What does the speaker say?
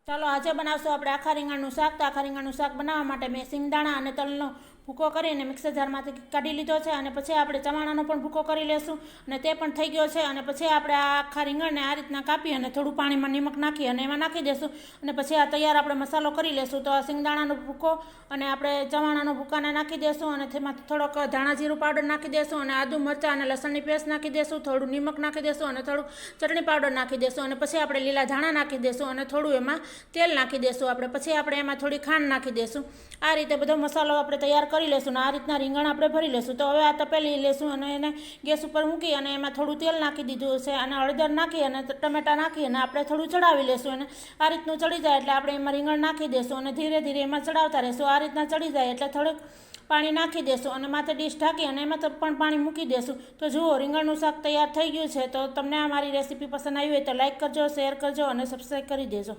ચાલો આજે બનાવશું આપણે આખા રીંગણનું શાક. તો આખા રીંગણનું શાક બનાવવા માટે મેં સિંગદાણા અને તલનો ભૂકો કરીને મિક્સર જારમાંથી કાઢી લીધો છે. અને પછી આપણે ચવાણાનો પણ ભૂકો કરી લેશું અને તે પણ થઈ ગયો છે. અને પછી આપણે આ આખા રીંગણને આ રીતના કાપી અને થોડું પાણીમાં નિમક નાખી અને એમાં નાખી દઈશું. અને પછી આ તૈયાર આપણે મસાલો કરી લેશું. તો આ સિંગદાણાનો ભૂકો અને આપણે ચવાણાનો ભૂકાને નાખી દઈશું અને તેમાં થોડોક ધાણા જીરું પાવડર નાખી દઈશું અને આદુ મરચાં અને લસણની પેસ્ટ નાખી દઈશું. થોડું નિમક નાખી દઈશું અને થોડું ચટણી પાવડર નાખી દઈશું. અને પછી આપણે લીલા ધાણા નાખી દઈશું અને થોડું એમાં તેલ નાખી દઈશું આપણે. પછી આપણે એમાં થોડી ખાંડ નાખી દઈશું. આ રીતે બધો મસાલો આપણે તૈયાર કરી લેશું અને આ રીતના રીંગણ આપણે ભરી લેશું. તો હવે આ તપેલી લેશું અને એને ગેસ ઉપર મૂકી અને એમાં થોડું તેલ નાખી દીધું છે અને હળદર નાખી અને ટમેટાં નાખી અને આપણે થોડું ચડાવી લેશું. અને આ રીતનું ચડી જાય એટલે આપણે એમાં રીંગણ નાખી દઈશું અને ધીરે ધીરે એમાં ચડાવતા રહેશું. આ રીતના ચડી જાય એટલે થોડુંક પાણી નાખી દેશું અને માથે ડીશ ઢાંકી અને એમાં પણ પાણી મૂકી દેશું. તો જુઓ, રીંગણનું શાક તૈયાર થઈ ગયું છે. તો તમને આ મારી રેસીપી પસંદ આવી હોય તો લાઈક કરજો, શેર કરજો અને સબસ્ક્રાઈબ કરી દેજો.